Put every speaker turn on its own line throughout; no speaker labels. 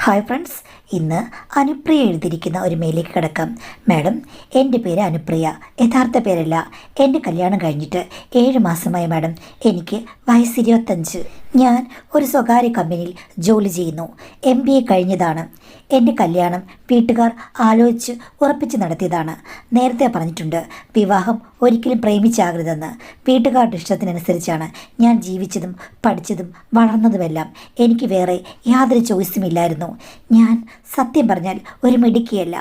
Hi friends, ഇന്ന് അനുപ്രിയ എഴുതിയിരിക്കുന്ന ഒരു മെയിലേക്ക് കിടക്കാം. മാഡം, എൻ്റെ പേര് അനുപ്രിയ, യഥാർത്ഥ പേരല്ല. എൻ്റെ കല്യാണം കഴിഞ്ഞിട്ട് 7 മാസമായി മാഡം. എനിക്ക് വയസ്സ് 25. ഞാൻ ഒരു സ്വകാര്യ കമ്പനിയിൽ ജോലി ചെയ്യുന്നു. MBA കഴിഞ്ഞതാണ്. എൻ്റെ കല്യാണം വീട്ടുകാർ ആലോചിച്ച് ഉറപ്പിച്ച് നടത്തിയതാണ്. നേരത്തെ പറഞ്ഞിട്ടുണ്ട്, വിവാഹം ഒരിക്കലും പ്രേമിച്ചാകരുതെന്ന്. വീട്ടുകാരുടെ ഇഷ്ടത്തിനനുസരിച്ചാണ് ഞാൻ ജീവിച്ചതും പഠിച്ചതും വളർന്നതുമെല്ലാം. എനിക്ക് വേറെ യാതൊരു ചോയ്സും ഇല്ലായിരുന്നു. ഞാൻ സത്യം പറഞ്ഞാൽ ഒരു മിടുക്കിയല്ല.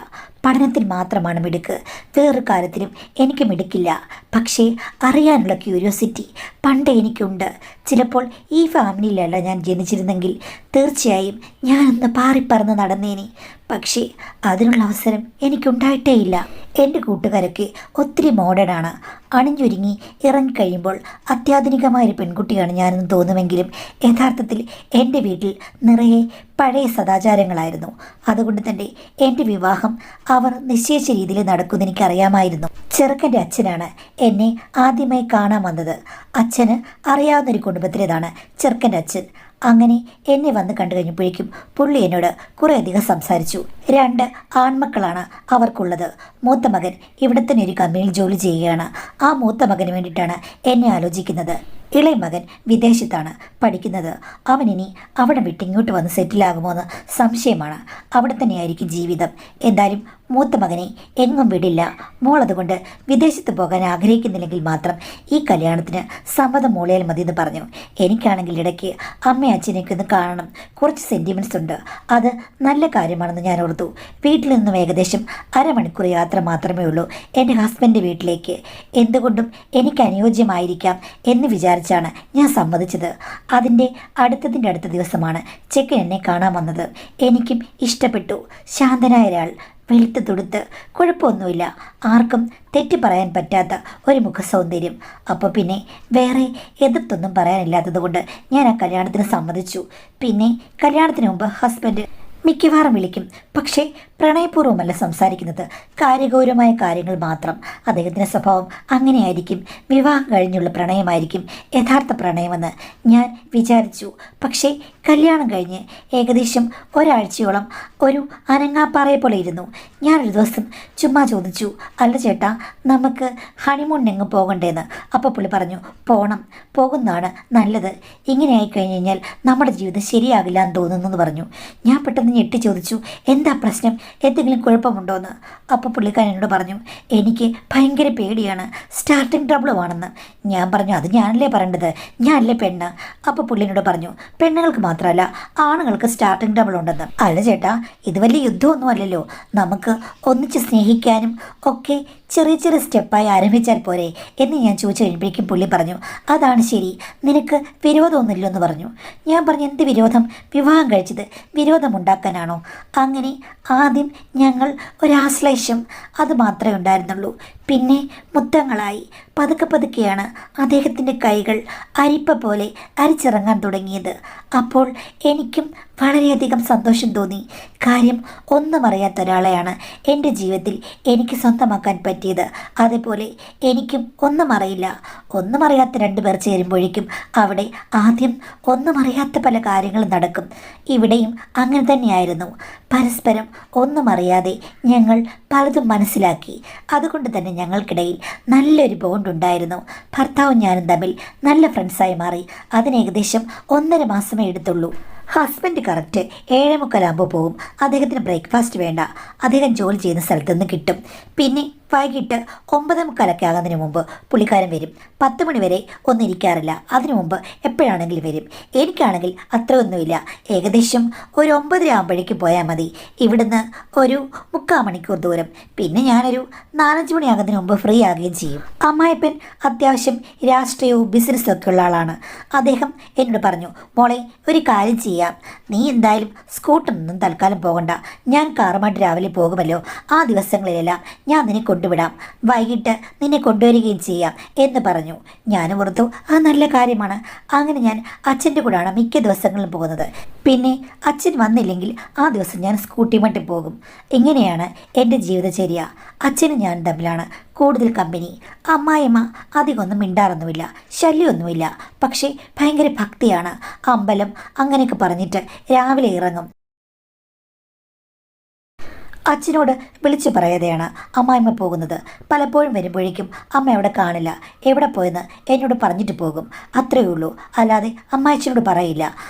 പഠനത്തിൽ മാത്രമാണ് മിടുക്ക്. വേറൊരു കാര്യത്തിലും എനിക്ക് മിടുക്കില്ല. പക്ഷേ അറിയാനുള്ള ക്യൂരിയോസിറ്റി പണ്ട് എനിക്കുണ്ട്. ചിലപ്പോൾ ഈ ഫാമിലിയിലല്ല ഞാൻ ജനിച്ചിരുന്നെങ്കിൽ തീർച്ചയായും ഞാനൊന്ന് പാറിപ്പറന്ന് നടന്നേനെ. പക്ഷേ അതിനുള്ള അവസരം എനിക്കുണ്ടായിട്ടേ ഇല്ല. എൻ്റെ കൂട്ടുകാരൊക്കെ ഒത്തിരി മോഡേണാണ്. അണിഞ്ഞൊരുങ്ങി ഇറങ്ങിക്കഴിയുമ്പോൾ അത്യാധുനികമായൊരു പെൺകുട്ടിയാണ് ഞാനെന്ന് തോന്നുമെങ്കിലും യഥാർത്ഥത്തിൽ എൻ്റെ വീട്ടിൽ നിറയെ പഴയ സദാചാരങ്ങളായിരുന്നു. അതുകൊണ്ട് തന്നെ എൻ്റെ വിവാഹം അവർ നിശ്ചയിച്ച രീതിയിൽ നടക്കുമെന്ന് എനിക്കറിയാമായിരുന്നു. ചെറുക്കൻ്റെ അച്ഛനാണ് എന്നെ ആദ്യമായി കാണാൻ വന്നത്. അച്ഛന് അറിയാവുന്നൊരു കുടുംബത്തിലേതാണ് ചെറുക്കൻ്റെ അച്ഛൻ. അങ്ങനെ എന്നെ വന്ന് കണ്ടു കഴിഞ്ഞപ്പോഴേക്കും പുള്ളി എന്നോട് കുറേയധികം സംസാരിച്ചു. 2 ആൺമക്കളാണ് അവർക്കുള്ളത്. മൂത്ത മകൻ ഇവിടെ തന്നെ ഒരു കമ്പനിയിൽ ജോലി ചെയ്യുകയാണ്. ആ മൂത്ത മകന് വേണ്ടിയിട്ടാണ് എന്നെ ആലോചിക്കുന്നത്. ഇളയ മകൻ വിദേശത്താണ് പഠിക്കുന്നത്. അവനിനി അവിടെ വിട്ട് ഇങ്ങോട്ട് വന്ന് സെറ്റിലാകുമോ എന്ന് സംശയമാണ്. അവിടെ തന്നെയായിരിക്കും ജീവിതം. എന്തായാലും മൂത്ത മകനെ എങ്ങും വിടില്ല. മോൾ അതുകൊണ്ട് വിദേശത്ത് പോകാൻ ആഗ്രഹിക്കുന്നില്ലെങ്കിൽ മാത്രം ഈ കല്യാണത്തിന് സമ്മതം മൂളിയാൽ മതി എന്ന് പറഞ്ഞു. എനിക്കാണെങ്കിൽ ഇടയ്ക്ക് അമ്മയും അച്ഛനെയൊക്കെ ഒന്ന് കാണണം. കുറച്ച് സെൻറ്റിമെൻറ്റ്സ് ഉണ്ട്. അത് നല്ല കാര്യമാണെന്ന് ഞാൻ ഓർത്തു. വീട്ടിൽ നിന്നും ഏകദേശം അരമണിക്കൂർ യാത്ര മാത്രമേ ഉള്ളൂ എൻ്റെ ഹസ്ബൻഡ് വീട്ടിലേക്ക്. എന്തുകൊണ്ടും എനിക്ക് അനുയോജ്യമായിരിക്കാം എന്ന് വിചാരിച്ചാണ് ഞാൻ സമ്മതിച്ചത്. അതിൻ്റെ അടുത്ത ദിവസമാണ് ചെക്കൻ എന്നെ കാണാൻ വന്നത്. എനിക്കും ഇഷ്ടപ്പെട്ടു. ശാന്തനായ ഒരാൾ, വെളുത്ത് തുടുത്ത്, കുഴപ്പമൊന്നുമില്ല. ആർക്കും തെറ്റി പറയാൻ പറ്റാത്ത ഒരു മുഖസൗന്ദര്യം. അപ്പോൾ പിന്നെ വേറെ എതിർത്തൊന്നും പറയാനില്ലാത്തത് കൊണ്ട് ഞാൻ ആ കല്യാണത്തിന് സമ്മതിച്ചു. പിന്നെ കല്യാണത്തിന് മുമ്പ് ഹസ്ബൻഡ് മിക്കവാറും വിളിക്കും. പക്ഷേ പ്രണയപൂർവ്വമല്ല സംസാരിക്കുന്നത്, കാര്യഗൗരവമായ കാര്യങ്ങൾ മാത്രം. അദ്ദേഹത്തിൻ്റെ സ്വഭാവം അങ്ങനെയായിരിക്കും. വിവാഹം കഴിഞ്ഞുള്ള പ്രണയമായിരിക്കും യഥാർത്ഥ പ്രണയമെന്ന് ഞാൻ വിചാരിച്ചു. പക്ഷേ കല്യാണം കഴിഞ്ഞ് ഏകദേശം ഒരാഴ്ചയോളം ഒരു അനങ്ങാപ്പാറയെ പോലെ ഇരുന്നു. ഞാനൊരു ദിവസം ചുമ്മാ ചോദിച്ചു, അല്ല ചേട്ടാ, നമുക്ക് ഹണിമൂണിനെങ്ങും പോകണ്ടേന്ന്. അപ്പോൾ പുള്ളി പറഞ്ഞു, പോകുന്നതാണ് നല്ലത്. ഇങ്ങനെ ആയിക്കഴിഞ്ഞ് കഴിഞ്ഞാൽ നമ്മുടെ ജീവിതം ശരിയാകില്ല എന്ന് തോന്നുന്നു എന്ന് പറഞ്ഞു. ഞാൻ പെട്ടെന്ന് ഞെട്ടി ചോദിച്ചു, എന്താ പ്രശ്നം, എന്തെങ്കിലും കുഴപ്പമുണ്ടോയെന്ന്. അപ്പോൾ പുള്ളിക്കാരൻ എന്നോട് പറഞ്ഞു, എനിക്ക് ഭയങ്കര പേടിയാണ്, സ്റ്റാർട്ടിങ് ട്രബിളുമാണെന്ന്. ഞാൻ പറഞ്ഞു, അത് ഞാനല്ലേ പറയേണ്ടത്, ഞാനല്ലേ പെണ്ണ്. അപ്പോൾ പുള്ളി എന്നോട് പറഞ്ഞു, പെണ്ണുങ്ങൾക്ക് മാത്രമല്ല ആണുങ്ങൾക്ക് സ്റ്റാർട്ടിങ് ട്രബിൾ ഉണ്ടെന്ന്. അല്ല ചേട്ടാ, ഇത് വലിയ യുദ്ധമൊന്നും അല്ലല്ലോ. നമുക്ക് ഒന്നിച്ച് സ്നേഹിക്കാനും ഒക്കെ ചെറിയ ചെറിയ സ്റ്റെപ്പായി ആരംഭിച്ചാൽ പോരെ എന്ന് ഞാൻ ചോദിച്ചു കഴിയുമ്പോഴേക്കും പുള്ളി പറഞ്ഞു, അതാണ് ശരി, നിനക്ക് വിരോധമൊന്നുമില്ലോ എന്ന് പറഞ്ഞു. ഞാൻ പറഞ്ഞു, എന്ത് വിരോധം? വിവാഹം കഴിച്ചത് വിരോധമുണ്ടാക്കാനാണോ? അങ്ങനെ ആദ്യം ഞങ്ങൾ ഒരാശ്ലേഷം, അത് മാത്രമേ ഉണ്ടായിരുന്നുള്ളൂ. പിന്നെ മുത്തങ്ങളായി. പതുക്കെയാണ് അദ്ദേഹത്തിൻ്റെ കൈകൾ അരിപ്പ പോലെ അരിച്ചിറങ്ങാൻ തുടങ്ങിയത്. അപ്പോൾ എനിക്കും വളരെയധികം സന്തോഷം തോന്നി. കാര്യം ഒന്നും അറിയാത്ത ഒരാളെയാണ് എൻ്റെ ജീവിതത്തിൽ എനിക്ക് സ്വന്തമാക്കാൻ പറ്റിയത്. അതേപോലെ എനിക്കും ഒന്നും അറിയില്ല. ഒന്നും അറിയാത്ത 2 പേർ ചേരുമ്പോഴേക്കും അവിടെ ആദ്യം ഒന്നും അറിയാത്ത പല കാര്യങ്ങളും നടക്കും. ഇവിടെയും അങ്ങനെ തന്നെയായിരുന്നു. പരസ്പരം ഒന്നും അറിയാതെ ഞങ്ങൾ പലതും മനസ്സിലാക്കി. അതുകൊണ്ട് തന്നെ ഞങ്ങൾക്കിടയിൽ നല്ലൊരു ബോണ്ട് ഉണ്ടായിരുന്നു. ഭർത്താവും ഞാനും തമ്മിൽ നല്ല ഫ്രണ്ട്സായി മാറി. അതിന് ഏകദേശം 1.5 മാസമേ എടുത്തുള്ളൂ. ഹസ്ബൻഡ് കറക്റ്റ് 7:45 പോകും. അദ്ദേഹത്തിന് ബ്രേക്ക്ഫാസ്റ്റ് വേണ്ട. അദ്ദേഹം ജോലി ചെയ്യുന്ന സ്ഥലത്ത് നിന്ന് കിട്ടും. പിന്നെ വൈകിട്ട് 9:45 ആകുന്നതിന് മുമ്പ് പുള്ളിക്കാരൻ വരും. 10 മണി വരെ ഒന്നും ഇരിക്കാറില്ല. അതിനു മുമ്പ് എപ്പോഴാണെങ്കിലും വരും. എനിക്കാണെങ്കിൽ അത്രയൊന്നുമില്ല. ഏകദേശം ഒരു 9:30 ആകുമ്പോഴേക്കും പോയാൽ മതി. ഇവിടുന്ന് ഒരു 3/4 മണിക്കൂർ ദൂരം. പിന്നെ ഞാനൊരു 4-5 മണിയാകുന്നതിന് മുമ്പ് ഫ്രീ ആകുകയും ചെയ്യും. അമ്മായിപ്പൻ അത്യാവശ്യം രാഷ്ട്രീയവും ബിസിനസ്സും ഒക്കെ ഉള്ള ആളാണ്. അദ്ദേഹം എന്നോട് പറഞ്ഞു, മോളെ, ഒരു കാര്യം ചെയ്യാം, നീ എന്തായാലും സ്കൂട്ടറിനൊന്നും തൽക്കാലം പോകണ്ട. ഞാൻ കാറുമായിട്ട് രാവിലെ പോകുമല്ലോ. ആ ദിവസങ്ങളിലെല്ലാം ഞാൻ നിന്നെ കൊണ്ടുവിടാം. വൈകിട്ട് നിന്നെ കൊണ്ടുവരികയും ചെയ്യാം എന്ന് പറഞ്ഞു. ഞാനും ഓർത്തു, അത് നല്ല കാര്യമാണ്. അങ്ങനെ ഞാൻ അച്ഛൻ്റെ കൂടെയാണ് മിക്ക ദിവസങ്ങളിലും പോകുന്നത്. പിന്നെ അച്ഛൻ വന്നില്ലെങ്കിൽ ആ ദിവസം ഞാൻ സ്കൂട്ടിയുമായിട്ട് പോകും. ഇങ്ങനെയാണ് എൻ്റെ ജീവിതചര്യ. അച്ഛനും ഞാനും തമ്മിലാണ് കൂടുതൽ കമ്പനി. അമ്മായിയമ്മ അധികമൊന്നും മിണ്ടാറൊന്നുമില്ല, ശല്യമൊന്നുമില്ല. പക്ഷേ ഭയങ്കര ഭക്തിയാണ്. അമ്പലം അങ്ങനെയൊക്കെ പറഞ്ഞിട്ട് രാവിലെ ഇറങ്ങും. അച്ഛനോട് വിളിച്ചു പറയാതെയാണ് അമ്മായിമ്മ പോകുന്നത്. പലപ്പോഴും വരുമ്പോഴേക്കും അമ്മ അവിടെ കാണില്ല. എവിടെ പോയെന്ന് എന്നോട് പറഞ്ഞിട്ട് പോകും. അത്രയേ ഉള്ളൂ. അല്ലാതെ അമ്മായിച്ചനോട് പറയില്ല.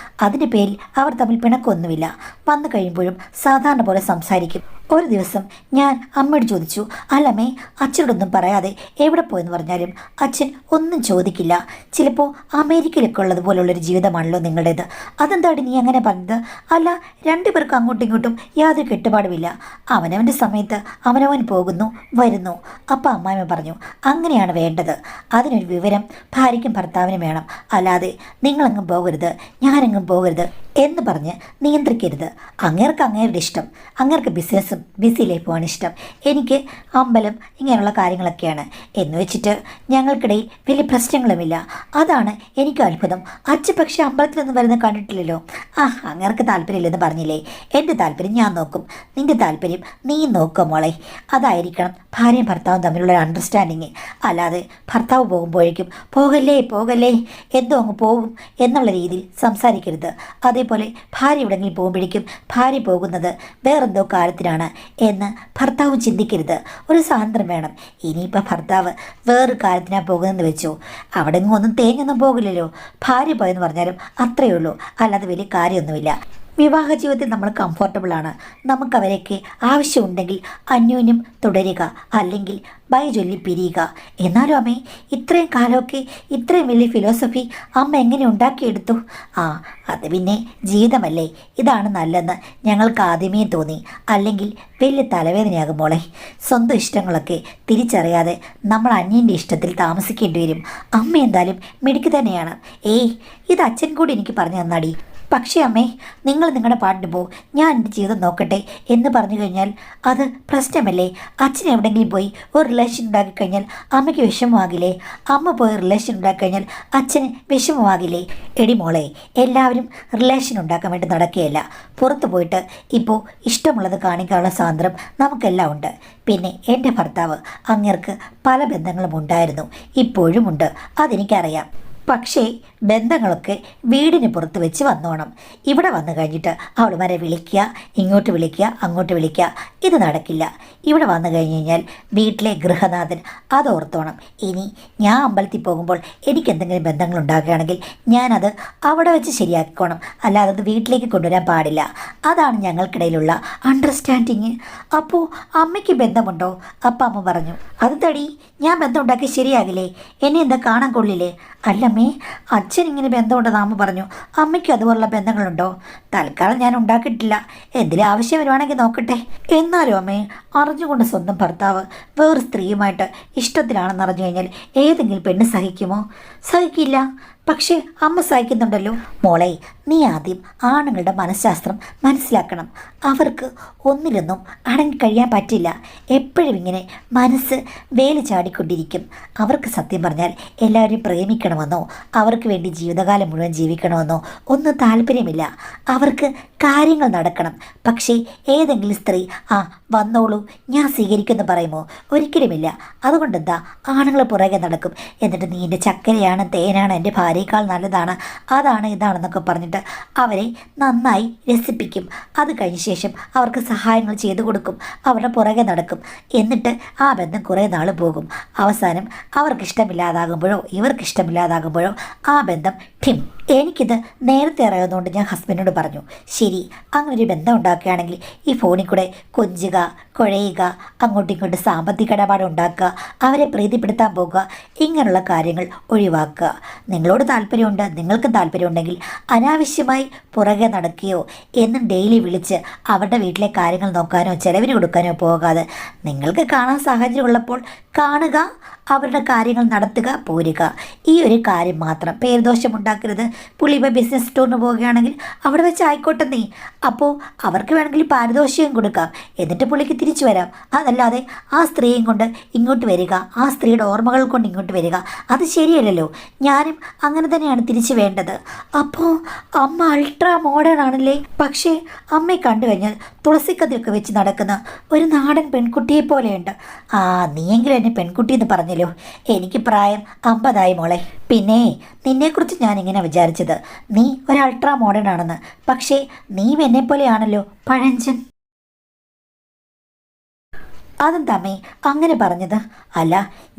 അതിൻ്റെ പേരിൽ അവർ തമ്മിൽ പിണക്കൊന്നുമില്ല. വന്നു കഴിയുമ്പോഴും സാധാരണ പോലെ സംസാരിക്കും. ഒരു ദിവസം ഞാൻ അമ്മയോട് ചോദിച്ചു, അല്ലമ്മേ, അച്ഛനോടൊന്നും പറയാതെ എവിടെ പോയെന്ന് പറഞ്ഞാലും അച്ഛൻ ഒന്നും ചോദിക്കില്ല. ചിലപ്പോൾ അമേരിക്കയിലൊക്കെ ഉള്ളതുപോലുള്ളൊരു ജീവിതമാണല്ലോ നിങ്ങളുടേത്. അതെന്താണ് നീ അങ്ങനെ പറഞ്ഞത്? അല്ല, രണ്ടുപേർക്കും അങ്ങോട്ടും ഇങ്ങോട്ടും യാതൊരു കെട്ടുപാടുമില്ല. അവനവൻ്റെ സമയത്ത് അവനവൻ പോകുന്നു വരുന്നു. അപ്പം അമ്മായിമ്മ പറഞ്ഞു, അങ്ങനെയാണ് വേണ്ടത്. അതിനൊരു വിവരം ഭാര്യയ്ക്കും ഭർത്താവിനും വേണം. അല്ലാതെ നിങ്ങളെങ്ങും പോകരുത്, ഞാനെങ്ങും പോകരുത് എന്ന് പറഞ്ഞ് നിയന്ത്രിക്കരുത്. അങ്ങേർക്ക് അങ്ങേരുടെ ഇഷ്ടം, അങ്ങേർക്ക് ബിസിനസ്സും ബിസി ലൈഫുമാണ് ഇഷ്ടം. എനിക്ക് അമ്പലം ഇങ്ങനെയുള്ള കാര്യങ്ങളൊക്കെയാണ് എന്ന് വെച്ചിട്ട് ഞങ്ങൾക്കിടയിൽ വലിയ പ്രശ്നങ്ങളുമില്ല. അതാണ് എനിക്ക് അത്ഭുതം. അച്ഛൻ പക്ഷേ അമ്പലത്തിലൊന്നും വരുന്നത് കണ്ടിട്ടില്ലല്ലോ. അങ്ങേർക്ക് താല്പര്യമില്ലെന്ന് പറഞ്ഞില്ലേ? എൻ്റെ താല്പര്യം ഞാൻ നോക്കും, നിൻ്റെ താല്പര്യം നീ നോക്കുക മോളെ. അതായിരിക്കണം ഭാര്യയും ഭർത്താവും തമ്മിലുള്ള അണ്ടർസ്റ്റാൻഡിങ്. അല്ലാതെ ഭർത്താവ് പോകുമ്പോഴേക്കും പോകല്ലേ പോകല്ലേ, എന്തോ അങ്ങ് പോകും എന്നുള്ള രീതിയിൽ സംസാരിക്കരുത്. അതേപോലെ ഭാര്യ എവിടെയെങ്കിലും പോകുമ്പോഴേക്കും ഭാര്യ പോകുന്നത് വേറെന്തോ കാര്യത്തിനാണ് എന്ന് ഭർത്താവും ചിന്തിക്കരുത്. ഒരു സ്വാതന്ത്ര്യം വേണം. ഇനിയിപ്പോൾ ഭർത്താവ് വേറൊരു കാര്യത്തിനാണ് പോകുന്നതെന്ന് വെച്ചോ, അവിടെ ഒന്നും തേങ്ങൊന്നും പോകില്ലല്ലോ. ഭാര്യ പോയെന്ന് പറഞ്ഞാലും അത്രയേ ഉള്ളൂ, അല്ലാതെ വലിയ കാര്യമൊന്നുമില്ല. വിവാഹ ജീവിതത്തിൽ നമ്മൾ കംഫർട്ടബിളാണ്. നമുക്കവരെയൊക്കെ ആവശ്യമുണ്ടെങ്കിൽ അന്യോന്യം തുടരുക, അല്ലെങ്കിൽ ബൈ ചൊല്ലി പിരിയുക. എന്നാലും അമ്മേ, ഇത്രയും കാലമൊക്കെ ഇത്രയും വലിയ ഫിലോസഫി അമ്മ എങ്ങനെ ഉണ്ടാക്കിയെടുത്തു? അത് പിന്നെ ജീവിതമല്ലേ, ഇതാണ് നല്ലതെന്ന് ഞങ്ങൾക്ക് ആദ്യമേ തോന്നി. അല്ലെങ്കിൽ വലിയ തലവേദനയാകും മോളെ. സ്വന്തം ഇഷ്ടങ്ങളൊക്കെ തിരിച്ചറിയാതെ നമ്മൾ അന്യൻ്റെ ഇഷ്ടത്തിൽ താമസിക്കേണ്ടി വരും. അമ്മ എന്തായാലും മിടുക്ക് തന്നെയാണ്. ഇത് അച്ഛൻ കൂടി എനിക്ക് പറഞ്ഞു തന്നാടി. പക്ഷേ അമ്മേ, നിങ്ങൾ നിങ്ങളുടെ പാട്ടിന് പോ, ഞാൻ എൻ്റെ ജീവിതം നോക്കട്ടെ എന്ന് പറഞ്ഞു കഴിഞ്ഞാൽ അത് പ്രശ്നമല്ലേ? അച്ഛൻ എവിടെയെങ്കിലും പോയി ഒരു റിലേഷൻ ഉണ്ടാക്കിക്കഴിഞ്ഞാൽ അമ്മയ്ക്ക് വിഷമമാകില്ലേ? അമ്മ പോയി റിലേഷൻ ഉണ്ടാക്കിക്കഴിഞ്ഞാൽ അച്ഛന് വിഷമമാകില്ലേ? എടി മോളെ, എല്ലാവരും റിലേഷൻ ഉണ്ടാക്കാൻ വേണ്ടി നടക്കുകയല്ല. പുറത്ത് പോയിട്ട് ഇപ്പോൾ ഇഷ്ടമുള്ളത് കാണിക്കാനുള്ള സ്വാതന്ത്ര്യം നമുക്കെല്ലാം ഉണ്ട്. പിന്നെ എൻ്റെ ഭർത്താവ്, അങ്ങേർക്ക് പല ബന്ധങ്ങളും ഉണ്ടായിരുന്നു, ഇപ്പോഴും ഉണ്ട്, അതെനിക്കറിയാം. പക്ഷേ ബന്ധങ്ങളൊക്കെ വീടിന് പുറത്ത് വെച്ച് വന്നോണം. ഇവിടെ വന്നു കഴിഞ്ഞിട്ട് അവളുമാരെ വിളിക്കുക, ഇങ്ങോട്ട് വിളിക്കുക, അങ്ങോട്ട് വിളിക്കുക, ഇത് നടക്കില്ല. ഇവിടെ വന്നു കഴിഞ്ഞ് കഴിഞ്ഞാൽ വീട്ടിലെ ഗൃഹനാഥൻ അതോർത്തോണം. ഇനി ഞാൻ അമ്പലത്തിൽ പോകുമ്പോൾ എനിക്ക് എന്തെങ്കിലും ബന്ധങ്ങൾ ഉണ്ടാക്കുകയാണെങ്കിൽ ഞാനത് അവിടെ വെച്ച് ശരിയാക്കിക്കോണം, അല്ലാതെ അത് വീട്ടിലേക്ക് കൊണ്ടുവരാൻ പാടില്ല. അതാണ് ഞങ്ങൾക്കിടയിലുള്ള അണ്ടർസ്റ്റാൻഡിങ്. അപ്പോൾ അമ്മയ്ക്ക് ബന്ധമുണ്ടോ? അപ്പം അമ്മ പറഞ്ഞു, അത് തടി, ഞാൻ ബന്ധം ഉണ്ടാക്കി ശരിയാകില്ലേ? എന്നെ എന്താ കാണാൻ കൊള്ളില്ലേ? അല്ലമ്മേ, അച്ഛൻ ഇങ്ങനെ ബന്ധമുണ്ടെന്ന് അമ്മ പറഞ്ഞു. അമ്മയ്ക്ക് അതുപോലുള്ള ബന്ധങ്ങളുണ്ടോ? തൽക്കാലം ഞാൻ ഉണ്ടാക്കിയിട്ടില്ല, എന്തെങ്കിലും ആവശ്യം വരുവാണെങ്കിൽ നോക്കട്ടെ. എന്നാലും അമ്മേ, അറിഞ്ഞുകൊണ്ട് സ്വന്തം ഭർത്താവ് വേറെ സ്ത്രീയുമായിട്ട് ഇഷ്ടത്തിലാണെന്ന് അറിഞ്ഞു കഴിഞ്ഞാൽ ഏതെങ്കിലും പെണ്ണ് സഹിക്കുമോ? സഹിക്കില്ല. പക്ഷേ അമ്മ സഹിക്കുന്നുണ്ടല്ലോ. മോളെ, നീ ആദ്യം ആണുങ്ങളുടെ മനഃശാസ്ത്രം മനസ്സിലാക്കണം. അവർക്ക് ഒന്നിലൊന്നും അടങ്ങിക്കഴിയാൻ പറ്റില്ല. എപ്പോഴും ഇങ്ങനെ മനസ്സ് വേലി ചാടിക്കൊണ്ടിരിക്കും. അവർക്ക് സത്യം പറഞ്ഞാൽ എല്ലാവരും പ്രേമിക്കണമെന്നോ അവർക്ക് വേണ്ടി ജീവിതകാലം മുഴുവൻ ജീവിക്കണമെന്നോ ഒന്നും താല്പര്യമില്ല. അവർക്ക് കാര്യങ്ങൾ നടക്കണം. പക്ഷേ ഏതെങ്കിലും സ്ത്രീ വന്നോളൂ, ഞാൻ സ്വീകരിക്കുമെന്ന് പറയുമോ? ഒരിക്കലുമില്ല. അതുകൊണ്ടെന്താ, ആണുങ്ങൾ പുറകെ നടക്കും. എന്നിട്ട് നീ എൻ്റെ ചക്കരയാണ്, തേനാണ്, എൻ്റെ ഭാര്യയേക്കാൾ നല്ലതാണ്, അതാണ് ഇതാണെന്നൊക്കെ പറഞ്ഞിട്ട് അവരെ നന്നായി രസിപ്പിക്കും. അത് കഴിഞ്ഞ ശേഷം അവർക്ക് സഹായങ്ങൾ ചെയ്തു കൊടുക്കും, അവരുടെ പുറകെ നടക്കും. എന്നിട്ട് ആ ബന്ധം കുറേ നാൾ പോകും. അവസാനം അവർക്കിഷ്ടമില്ലാതാകുമ്പോഴോ ഇവർക്കിഷ്ടമില്ലാതാകുമ്പോഴോ ആ ബന്ധം ഠിം. എനിക്കിത് നേരത്തെ അറിയാവുന്നതുകൊണ്ട് ഞാൻ ഹസ്ബൻഡിനോട് പറഞ്ഞു, ശരി, അങ്ങനൊരു ബന്ധം ഉണ്ടാക്കുകയാണെങ്കിൽ ഈ ഫോണിൽ കൂടെ കൊഞ്ചുക, കുഴയുക, അങ്ങോട്ടും ഇങ്ങോട്ടും സാമ്പത്തിക ഇടപാട് ഉണ്ടാക്കുക, അവരെ പ്രീതിപ്പെടുത്താൻ പോകുക, ഇങ്ങനെയുള്ള കാര്യങ്ങൾ ഒഴിവാക്കുക. നിങ്ങളോട് താല്പര്യമുണ്ട്, നിങ്ങൾക്കും താല്പര്യമുണ്ടെങ്കിൽ അനാവശ്യമായി പുറകെ നടക്കുകയോ എന്നും ഡെയിലി വിളിച്ച് അവരുടെ വീട്ടിലെ കാര്യങ്ങൾ നോക്കാനോ ചെലവിന് കൊടുക്കാനോ പോകാതെ നിങ്ങൾക്ക് കാണാൻ സാഹചര്യമുള്ളപ്പോൾ കാണുക, അവരുടെ കാര്യങ്ങൾ നടത്തുക, പോരുക. ഈ ഒരു കാര്യം മാത്രം. പേരുദോഷമുണ്ടാക്കരുത്. പുള്ളി ഇപ്പോൾ ബിസിനസ് ടൂറിന് പോവുകയാണെങ്കിൽ അവിടെ വെച്ച് ആയിക്കോട്ടെ നീ. അപ്പോൾ അവർക്ക് വേണമെങ്കിൽ പാരിതോഷികം കൊടുക്കാം, എന്നിട്ട് പുള്ളിക്ക് തിരിച്ചു വരാം. അതല്ലാതെ ആ സ്ത്രീയും കൊണ്ട് ഇങ്ങോട്ട് വരിക, ആ സ്ത്രീയുടെ ഓർമ്മകൾ കൊണ്ട് ഇങ്ങോട്ട് വരിക, അത് ശരിയല്ലല്ലോ. ഞാനും അങ്ങനെ തന്നെയാണ് തിരിച്ചു വേണ്ടത്. അപ്പോൾ അമ്മ അൾട്രാ മോഡേൺ ആണല്ലേ? പക്ഷേ അമ്മയെ കണ്ടു കഴിഞ്ഞാൽ തുളസിക്കതിയൊക്കെ വെച്ച് നടക്കുന്ന ഒരു നാടൻ പെൺകുട്ടിയെ പോലെയുണ്ട്. നീയെങ്കിലും എന്നെ പെൺകുട്ടി എന്ന് പറഞ്ഞല്ലോ. എനിക്ക് പ്രായം 50 മോളെ. പിന്നെ നിന്നെക്കുറിച്ച് ഞാനിങ്ങനെ വിചാരിച്ചത് നീ ഒരു അൾട്രാ മോഡേൺ ആണെന്ന്. പക്ഷേ നീ എന്നെപ്പോലെയാണല്ലോ പഴഞ്ചൻ. അതെന്താ അമ്മേ അങ്ങനെ പറഞ്ഞത്? അല്ല,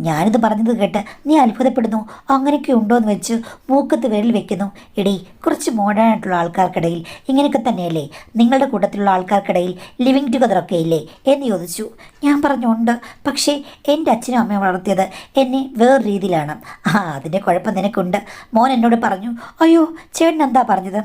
ഞാനിത് പറഞ്ഞത് കേട്ട് നീ അത്ഭുതപ്പെടുന്നു, അങ്ങനെയൊക്കെ ഉണ്ടോയെന്ന് വെച്ച് മൂക്കത്ത് വിരൽ വെക്കുന്നു. എടീ, കുറച്ച് മോഡേൺ ആയിട്ടുള്ള ആൾക്കാർക്കിടയിൽ ഇങ്ങനെയൊക്കെ തന്നെയല്ലേ? നിങ്ങളുടെ കൂട്ടത്തിലുള്ള ആൾക്കാർക്കിടയിൽ ലിവിങ് ടുഗദറൊക്കെ ഇല്ലേ എന്ന് ചോദിച്ചു. ഞാൻ പറഞ്ഞു ഉണ്ട്, പക്ഷേ എൻ്റെ അച്ഛനും അമ്മയും വളർത്തിയത് എന്നെ വേറെ രീതിയിലാണ്. അതിൻ്റെ കുഴപ്പം നിനക്കുണ്ട്. മോൻ എന്നോട് പറഞ്ഞു. അയ്യോ, ചേട്ടൻ എന്താ പറഞ്ഞത്?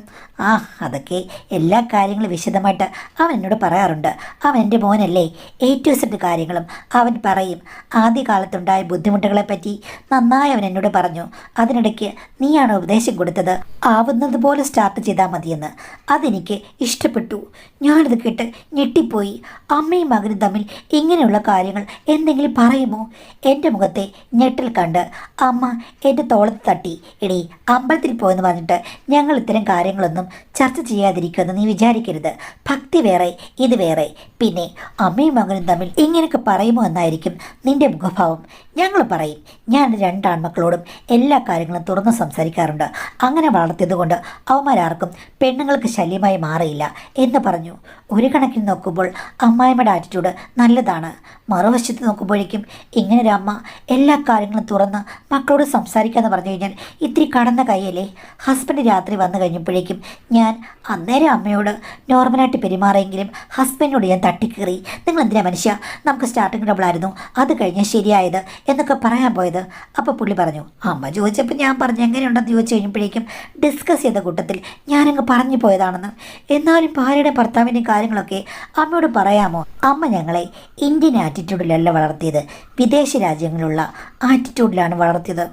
അതൊക്കെ എല്ലാ കാര്യങ്ങളും വിശദമായിട്ട് അവൻ എന്നോട് പറയാറുണ്ട്. അവൻ എൻ്റെ മോനല്ലേ, A to Z കാര്യങ്ങളും അവൻ പറയും. ആദ്യകാലത്തുണ്ടായ ബുദ്ധിമുട്ടുകളെപ്പറ്റി നന്നായി അവൻ എന്നോട് പറഞ്ഞു. അതിനിടയ്ക്ക് നീയാണ് ഉപദേശം കൊടുത്തത്, ആവുന്നത് പോലെ സ്റ്റാർട്ട് ചെയ്താൽ മതിയെന്ന്. അതെനിക്ക് ഇഷ്ടപ്പെട്ടു. ഞാനിത് കേട്ട് ഞെട്ടിപ്പോയി. അമ്മയും മകനും തമ്മിൽ ഇങ്ങനെയുള്ള കാര്യങ്ങൾ എന്തെങ്കിലും പറയുമോ? എൻ്റെ മുഖത്തെ ഞെട്ടൽ കണ്ട് അമ്മ എൻ്റെ തോളത്ത് തട്ടി. എടീ, അമ്പലത്തിൽ പോയെന്ന് പറഞ്ഞിട്ട് ഞങ്ങൾ ഇത്തരം കാര്യങ്ങളൊന്നും ചർച്ച ചെയ്യാതിരിക്കുമെന്ന് നീ വിചാരിക്കരുത്. ഭക്തി വേറെ, ഇത് വേറെ. പിന്നെ അമ്മയും മകനും തമ്മിൽ ഇങ്ങനെയൊക്കെ പറയുമോ എന്നായിരിക്കും നിന്റെ മുഖഭാവം. ഞങ്ങൾ പറയും. ഞാൻ 2 ആൺമക്കളോടും എല്ലാ കാര്യങ്ങളും തുറന്ന് സംസാരിക്കാറുണ്ട്. അങ്ങനെ വളർത്തിയതുകൊണ്ട് അവന്മാരാർക്കും പെണ്ണുങ്ങൾക്ക് ശല്യമായി മാറിയില്ല എന്ന് പറഞ്ഞു. ഒരു കണക്കിന് നോക്കുമ്പോൾ അമ്മായിമ്മയുടെ ആറ്റിറ്റ്യൂഡ് നല്ലതാണ്. മറുവശത്ത് നോക്കുമ്പോഴേക്കും ഇങ്ങനൊരു അമ്മ എല്ലാ കാര്യങ്ങളും തുറന്ന് മക്കളോട് സംസാരിക്കാമെന്ന് പറഞ്ഞു കഴിഞ്ഞാൽ ഇത്തിരി കടന്ന കൈയല്ലേ? ഹസ്ബൻഡ് രാത്രി വന്നു കഴിഞ്ഞപ്പോഴേക്കും ഞാൻ അന്നേരം അമ്മയോട് നോർമലായിട്ട് പെരുമാറിയെങ്കിലും ഹസ്ബൻഡിനോട് ഞാൻ തട്ടിക്കീറി. നിങ്ങൾ എന്തിനാ മനുഷ്യ, നമുക്ക് സ്റ്റാർട്ടിങ് ട്രബിളായിരുന്നു, അത് കഴിഞ്ഞ് ശരിയായത് എന്നൊക്കെ പറയാൻ പോയത്. അപ്പോൾ പുള്ളി പറഞ്ഞു. അമ്മ ചോദിച്ചപ്പോൾ ഞാൻ പറഞ്ഞു എങ്ങനെയുണ്ടെന്ന് ചോദിച്ചു കഴിഞ്ഞപ്പോഴേക്കും ഡിസ്കസ് ചെയ്ത കൂട്ടത്തിൽ ഞാനങ്ങ് പറഞ്ഞു പോയതാണെന്ന്. എന്നാലും ഭാര്യയുടെ ഭർത്താവിൻ്റെയും കാര്യങ്ങളൊക്കെ അമ്മയോട് പറയാമോ? അമ്മ ഞങ്ങളെ ഇന്ത്യൻ ആറ്റിറ്റ്യൂഡിലല്ല വളർത്തിയത്, വിദേശ രാജ്യങ്ങളിലുള്ള ആറ്റിറ്റ്യൂഡിലാണ് വളർത്തിയത്.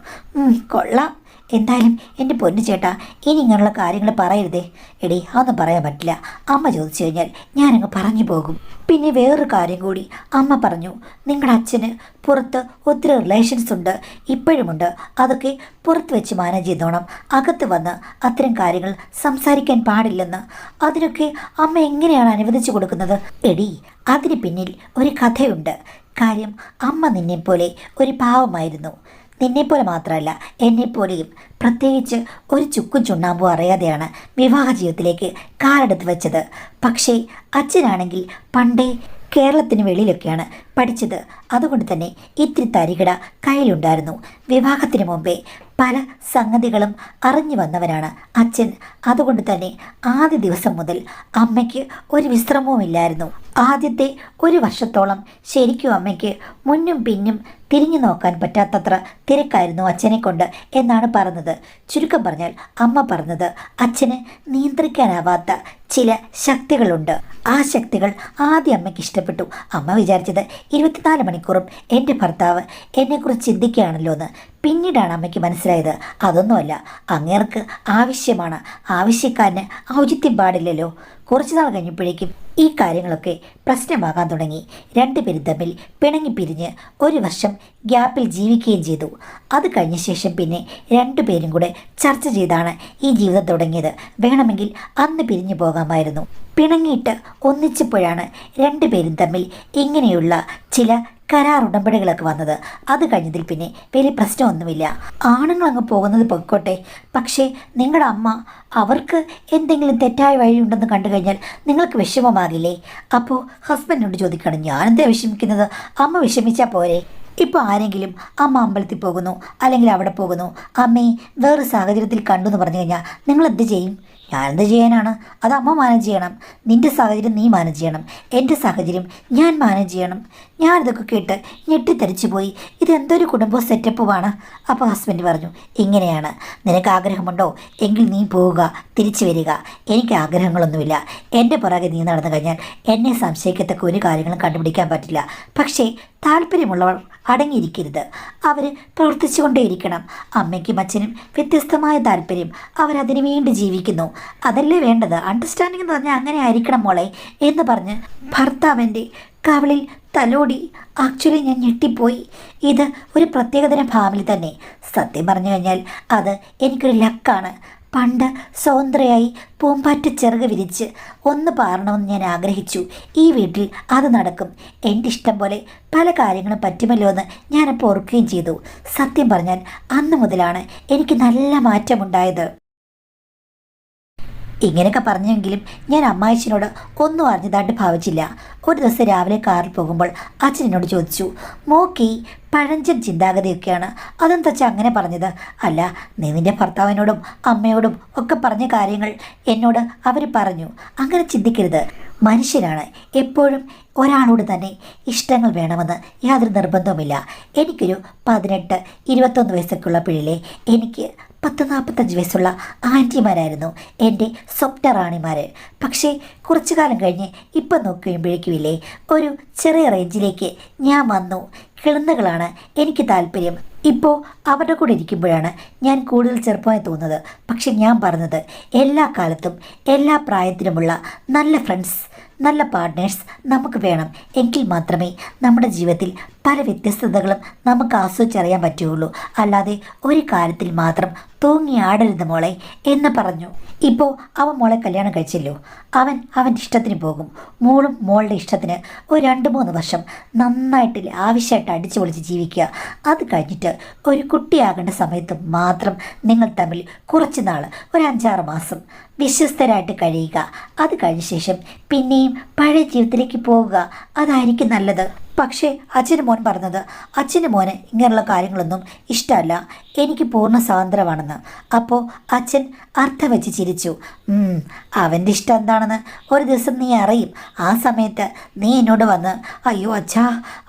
കൊള്ളാം. എന്തായാലും എൻ്റെ പൊന്നു ചേട്ടാ, ഇനി ഇങ്ങനെയുള്ള കാര്യങ്ങൾ പറയരുതേ. എടീ, അതൊന്നും പറയാൻ പറ്റില്ല. അമ്മ ചോദിച്ചു കഴിഞ്ഞാൽ ഞാനങ്ങ് പറഞ്ഞു പോകും. പിന്നെ വേറൊരു കാര്യം കൂടി അമ്മ പറഞ്ഞു. നിങ്ങളുടെ അച്ഛന് പുറത്ത് ഒത്തിരി റിലേഷൻസ് ഉണ്ട്, ഇപ്പോഴുമുണ്ട്. അതൊക്കെ പുറത്ത് വെച്ച് മാനേജ് ചെയ്തോണം. അകത്ത് വന്ന് അത്തരം കാര്യങ്ങൾ സംസാരിക്കാൻ പാടില്ലെന്ന്. അതിനൊക്കെ അമ്മ എങ്ങനെയാണ് അനുവദിച്ചു കൊടുക്കുന്നത്? എടീ, അതിന് പിന്നിൽ ഒരു കഥയുണ്ട്. കാര്യം, അമ്മ നിന്നെപ്പോലെ ഒരു പാവമായിരുന്നു. നിന്നെപ്പോലെ മാത്രമല്ല, എന്നെപ്പോലെയും. പ്രത്യേകിച്ച് ഒരു ചുക്കും ചുണ്ണാമ്പും അറിയാതെയാണ് വിവാഹ ജീവിതത്തിലേക്ക് കാലെടുത്ത് വെച്ചത്. പക്ഷേ അച്ഛനാണെങ്കിൽ പണ്ടേ കേരളത്തിന് വെളിയിലൊക്കെയാണ് പഠിച്ചത്. അതുകൊണ്ട് തന്നെ ഇത്തിരി തരികിട കയ്യിലുണ്ടായിരുന്നു. വിവാഹത്തിന് മുമ്പേ പല സംഗതികളും അറിഞ്ഞു വന്നവരാണ് അച്ഛൻ. അതുകൊണ്ട് തന്നെ ആദ്യ ദിവസം മുതൽ അമ്മയ്ക്ക് ഒരു വിശ്രമവുമില്ലായിരുന്നു. ആദ്യത്തെ 1 വർഷത്തോളം ശരിക്കും അമ്മയ്ക്ക് മുന്നും പിന്നും തിരിഞ്ഞു നോക്കാൻ പറ്റാത്തത്ര തിരക്കായിരുന്നു അച്ഛനെ കൊണ്ട് എന്നാണ് പറഞ്ഞത്. ചുരുക്കം പറഞ്ഞാൽ അമ്മ പറഞ്ഞത് അച്ഛന് നിയന്ത്രിക്കാനാവാത്ത ചില ശക്തികളുണ്ട്. ആ ശക്തികൾ ആദ്യം അമ്മയ്ക്ക് ഇഷ്ടപ്പെട്ടു. അമ്മ വിചാരിച്ചത് 24 മണിക്കൂറും എൻ്റെ ഭർത്താവ് എന്നെക്കുറിച്ച് ചിന്തിക്കുകയാണല്ലോ എന്ന്. പിന്നീടാണ് അമ്മയ്ക്ക് മനസ്സിലായത് അതൊന്നുമല്ല, അങ്ങേർക്ക് ആവശ്യമാണ്, ആവശ്യക്കാരന് ഔചിത്യം പാടില്ലല്ലോ. കുറച്ചു നാൾ കഴിഞ്ഞപ്പോഴേക്കും ഈ കാര്യങ്ങളൊക്കെ പ്രശ്നമാകാൻ തുടങ്ങി. 2 പേരും തമ്മിൽ പിണങ്ങി പിരിഞ്ഞ് 1 വർഷം ഗ്യാപ്പിൽ ജീവിക്കുകയും ചെയ്തു. അത് കഴിഞ്ഞ ശേഷം പിന്നെ 2 പേരും കൂടെ ചർച്ച ചെയ്താണ് ഈ ജീവിതം തുടങ്ങിയത്. വേണമെങ്കിൽ അന്ന് പിരിഞ്ഞു പോകാമായിരുന്നു. പിണങ്ങിയിട്ട് ഒന്നിച്ചപ്പോഴാണ് 2 പേരും തമ്മിൽ ഇങ്ങനെയുള്ള ചില കരാർ ഉടമ്പടികളൊക്കെ വന്നത്. അത് കഴിഞ്ഞതിൽ പിന്നെ വലിയ പ്രശ്നമൊന്നുമില്ല. ആണുങ്ങളങ്ങ് പോകുന്നത് പൊയ്ക്കോട്ടെ, പക്ഷേ നിങ്ങളുടെ അമ്മ അവർക്ക് എന്തെങ്കിലും തെറ്റായ വഴിയുണ്ടെന്ന് കണ്ടു കഴിഞ്ഞാൽ നിങ്ങൾക്ക് വിഷമമാകില്ലേ? അപ്പോൾ ഹസ്ബൻഡിനോട് ചോദിക്കണം, ഞാനെന്താ വിഷമിക്കുന്നത്? അമ്മ വിഷമിച്ചാൽ പോരെ? ഇപ്പോൾ ആരെങ്കിലും അമ്മ അമ്പലത്തിൽ പോകുന്നു അല്ലെങ്കിൽ അവിടെ പോകുന്നു, അമ്മയെ വേറൊരു സാഹചര്യത്തിൽ കണ്ടു എന്ന് പറഞ്ഞു കഴിഞ്ഞാൽ നിങ്ങൾ എന്ത് ചെയ്യും? ഞാനെന്ത് ചെയ്യാനാണ്? അത് അമ്മ മാനേജ് ചെയ്യണം. നിൻ്റെ സാഹചര്യം നീ മാനേജ് ചെയ്യണം, എൻ്റെ സാഹചര്യം ഞാൻ മാനേജ് ചെയ്യണം. ഞാനിതൊക്കെ കേട്ട് ഞെട്ടിത്തരിച്ചു പോയി. ഇതെന്തൊരു കുടുംബ സെറ്റപ്പുമാണ്. അപ്പോൾ ഹസ്ബൻഡ് പറഞ്ഞു, ഇങ്ങനെയാണ്. നിനക്ക് ആഗ്രഹമുണ്ടോ? എങ്കിൽ നീ പോവുക, തിരിച്ചു വരിക. എനിക്ക് ആഗ്രഹങ്ങളൊന്നുമില്ല. എൻ്റെ പുറകെ നീ നടന്നു കഴിഞ്ഞാൽ എന്നെ സംശയിക്കത്തക്ക ഒരു കാര്യങ്ങളും കണ്ടുപിടിക്കാൻ പറ്റില്ല. പക്ഷേ താല്പര്യമുള്ളവർ അടങ്ങിയിരിക്കരുത്, അവർ പ്രവർത്തിച്ചു കൊണ്ടേയിരിക്കണം. അമ്മയ്ക്കും അച്ഛനും വ്യത്യസ്തമായ താല്പര്യം, അവരതിനു വേണ്ടി ജീവിക്കുന്നു. അതല്ലേ വേണ്ടത്. അണ്ടർസ്റ്റാൻഡിങ് എന്ന് പറഞ്ഞാൽ അങ്ങനെ ആയിരിക്കണം മോളെ എന്ന് പറഞ്ഞ് ഭർത്താവിൻ്റെ കവിളിൽ തലോടി. ആക്ച്വലി ഞാൻ ഞെട്ടിപ്പോയി. ഇത് ഒരു പ്രത്യേകതരം ഫാമിലി തന്നെ. സത്യം പറഞ്ഞു കഴിഞ്ഞാൽ അത് എനിക്കൊരു ലക്കാണ്. പണ്ട് സ്വതന്ത്രയായി പൂമ്പാറ്റ ചിറക് വിരിച്ച് ഒന്ന് പാറണമെന്ന് ഞാൻ ആഗ്രഹിച്ചു. ഈ വീട്ടിൽ അത് നടക്കും. എൻ്റെ ഇഷ്ടം പോലെ പല കാര്യങ്ങളും പറ്റുമല്ലോ എന്ന് ഞാനപ്പോൾ ഓർക്കുകയും ചെയ്തു. സത്യം പറഞ്ഞാൽ അന്ന് മുതലാണ് എനിക്ക് നല്ല മാറ്റമുണ്ടായത്. ഇങ്ങനെയൊക്കെ പറഞ്ഞെങ്കിലും ഞാൻ അമ്മായിച്ചനോട് ഒന്നും അറിഞ്ഞതായിട്ട് ഭാവിച്ചില്ല. ഒരു ദിവസം രാവിലെ കാറിൽ പോകുമ്പോൾ അച്ഛൻ എന്നോട് ചോദിച്ചു, മോക്കി പഴഞ്ചൻ ചിന്താഗതിയൊക്കെയാണ്, അതെന്താ വെച്ചാൽ അങ്ങനെ പറഞ്ഞത്? അല്ല, നീ നിൻ്റെ ഭർത്താവിനോടും അമ്മയോടും ഒക്കെ പറഞ്ഞ കാര്യങ്ങൾ എന്നോട് അവർ പറഞ്ഞു. അങ്ങനെ ചിന്തിക്കരുത്. മനുഷ്യരാണ്, എപ്പോഴും ഒരാളോട് തന്നെ ഇഷ്ടങ്ങൾ വേണമെന്ന് യാതൊരു നിർബന്ധവുമില്ല. എനിക്കൊരു 18, 21 വയസ്സൊക്കെ ഉള്ളപ്പോഴില്ലേ എനിക്ക് 40-45 വയസ്സുള്ള ആൻറ്റിമാരായിരുന്നു എൻ്റെ സ്വപ്ന റാണിമാർ. പക്ഷേ കുറച്ചു കാലം കഴിഞ്ഞ് ഇപ്പം നോക്കുമ്പോഴേക്കുമില്ലേ ഒരു ചെറിയ റേഞ്ചിലേക്ക് ഞാൻ വന്നു. കിളന്നുകളാണ് എനിക്ക് താല്പര്യം. ഇപ്പോൾ അവരുടെ കൂടെ ഇരിക്കുമ്പോഴാണ് ഞാൻ കൂടുതൽ ചെറുപ്പമായി തോന്നുന്നത്. പക്ഷെ ഞാൻ പറഞ്ഞത്, എല്ലാ കാലത്തും എല്ലാ പ്രായത്തിലുമുള്ള നല്ല ഫ്രണ്ട്സ്, നല്ല പാർട്ട്നേഴ്സ് നമുക്ക് വേണം. എങ്കിൽ മാത്രമേ നമ്മുടെ ജീവിതത്തിൽ പല വ്യത്യസ്തതകളും നമുക്ക് ആസ്വദിച്ചറിയാൻ പറ്റുകയുള്ളൂ. അല്ലാതെ ഒരു കാര്യത്തിൽ മാത്രം തൂങ്ങിയാടരുത് മോളെ എന്ന് പറഞ്ഞു. ഇപ്പോൾ അവൻ മോളെ കല്യാണം കഴിച്ചല്ലോ, അവൻ്റെ ഇഷ്ടത്തിന് പോകും. മോളും മോളുടെ ഇഷ്ടത്തിന് ഒരു 2-3 വർഷം നന്നായിട്ട് ആവശ്യമായിട്ട് അടിച്ചു പൊളിച്ച് ജീവിക്കുക. അത് കഴിഞ്ഞിട്ട് ഒരു കുട്ടിയാകേണ്ട സമയത്ത് മാത്രം നിങ്ങൾ തമ്മിൽ കുറച്ച് നാൾ, ഒരു 5-6 മാസം വിശ്വസ്തരായിട്ട് കഴിയുക. അത് കഴിഞ്ഞ ശേഷം പിന്നെയും പഴയ ജീവിതത്തിലേക്ക് പോവുക. അതായിരിക്കും നല്ലത്. പക്ഷേ അച്ഛന് മോൻ പറഞ്ഞത്, അച്ഛന് മോന് ഇങ്ങനെയുള്ള കാര്യങ്ങളൊന്നും ഇഷ്ടമല്ല, എനിക്ക് പൂർണ്ണ സ്വാതന്ത്ര്യമാണെന്ന്. അപ്പോൾ അച്ഛൻ അർത്ഥം വെച്ച് ചിരിച്ചു. അവൻ്റെ ഇഷ്ടം എന്താണെന്ന് ഒരു ദിവസം നീ അറിയും. ആ സമയത്ത് നീ എന്നോട് വന്ന് അയ്യോ അച്ഛാ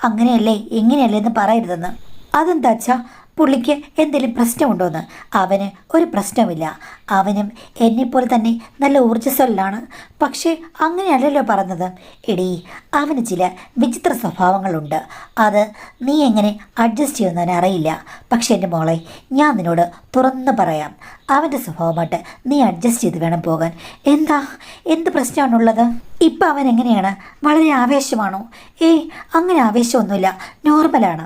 അങ്ങനെയല്ലേ ഇങ്ങനെയല്ലേ എന്ന് പറയരുതെന്ന്. അതെന്താ അച്ഛാ, പുള്ളിക്ക് എന്തെങ്കിലും പ്രശ്നമുണ്ടോയെന്ന്? അവന് ഒരു പ്രശ്നമില്ല. അവനും എന്നെപ്പോലെ തന്നെ നല്ല ഊർജ്ജസ്വലാണ്. പക്ഷേ അങ്ങനെയല്ലല്ലോ പറഞ്ഞത്. എടീ, അവന് ചില വിചിത്ര സ്വഭാവങ്ങളുണ്ട്. അത് നീ എങ്ങനെ അഡ്ജസ്റ്റ് ചെയ്യുന്നതിന് അറിയില്ല. പക്ഷേ എൻ്റെ മോളെ, ഞാൻ നിന്നോട് തുറന്ന് പറയാം, അവൻ്റെ സ്വഭാവമായിട്ട് നീ അഡ്ജസ്റ്റ് ചെയ്ത് വേണം പോകാൻ. എന്ത് പ്രശ്നമാണുള്ളത്? ഇപ്പം അവൻ എങ്ങനെയാണ്? വളരെ ആവേശമാണോ? അങ്ങനെ ആവേശമൊന്നുമില്ല, നോർമലാണ്.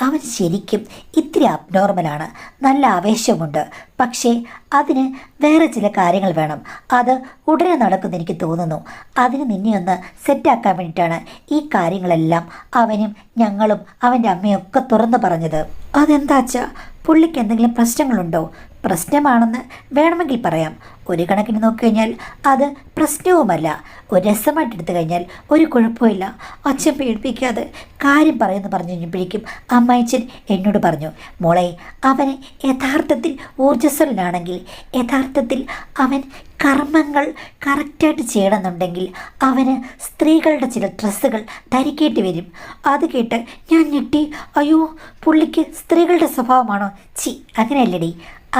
അവൻ ശരിക്കും ഇത്തിരി അബ്നോർമലാണ്. നല്ല ആവേശമുണ്ട്. പക്ഷേ അതിന് വേറെ ചില കാര്യങ്ങൾ വേണം. അത് ഉടനെ നടക്കുമെന്ന് എനിക്ക് തോന്നുന്നു. അതിന് നിന്നെ ഒന്ന് സെറ്റാക്കാൻ വേണ്ടിയിട്ടാണ് ഈ കാര്യങ്ങളെല്ലാം അവനും ഞങ്ങളും അവൻ്റെ അമ്മയും ഒക്കെ തുറന്നു പറഞ്ഞത്. അതെന്താച്ചാ, പുള്ളിക്ക് എന്തെങ്കിലും പ്രശ്നങ്ങളുണ്ടോ? പ്രശ്നമാണെന്ന് വേണമെങ്കിൽ പറയാം. ഒരു കണക്കിന് നോക്കിക്കഴിഞ്ഞാൽ അത് പ്രശ്നവുമല്ല. ഒരു രസമായിട്ട് എടുത്തു കഴിഞ്ഞാൽ ഒരു കുഴപ്പമില്ല. അച്ഛൻ പേടിപ്പിക്കാതെ കാര്യം പറയുമെന്ന് പറഞ്ഞു കഴിഞ്ഞപ്പോഴേക്കും അമ്മായിച്ചൻ എന്നോട് പറഞ്ഞു, മോളെ, അവന് യഥാർത്ഥത്തിൽ ഊർജ്ജസ്വലനാണെങ്കിൽ, യഥാർത്ഥത്തിൽ അവൻ കർമ്മങ്ങൾ കറക്റ്റായിട്ട് ചെയ്യണമെന്നുണ്ടെങ്കിൽ അവന് സ്ത്രീകളുടെ ചില ഡ്രസ്സുകൾ ധരിക്കേണ്ടി വരും. അത് കേട്ട് ഞാൻ ഞെട്ടി. അയ്യോ, പുള്ളിക്ക് സ്ത്രീകളുടെ സ്വഭാവമാണോ? അങ്ങനെയല്ലടി,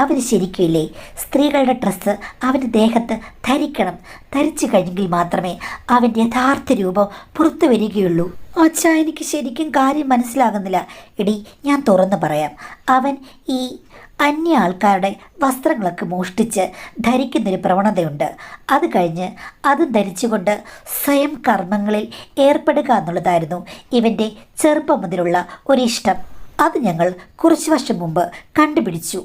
അവന് ശരിക്കില്ലേ സ്ത്രീകളുടെ ഡ്രസ്സ് അവൻ്റെ ദേഹത്ത് ധരിക്കണം. ധരിച്ചു കഴിഞ്ഞെങ്കിൽ മാത്രമേ അവൻ്റെ യഥാർത്ഥ രൂപം പുറത്തു വരികയുള്ളൂ. അച്ഛാ, എനിക്ക് ശരിക്കും കാര്യം മനസ്സിലാകുന്നില്ല. എടി, ഞാൻ തുറന്നു പറയാം. അവൻ ഈ അന്യ ആൾക്കാരുടെ വസ്ത്രങ്ങളൊക്കെ മോഷ്ടിച്ച് ധരിക്കുന്നൊരു പ്രവണതയുണ്ട്. അത് കഴിഞ്ഞ് അത് ധരിച്ചുകൊണ്ട് സ്വയം കർമ്മങ്ങളിൽ ഏർപ്പെടുക എന്നുള്ളതായിരുന്നു ഇവൻ്റെ ചെറുപ്പം മുതലുള്ള ഒരിഷ്ടം. അത് ഞങ്ങൾ കുറച്ച് വർഷം മുമ്പ് കണ്ടുപിടിച്ചു.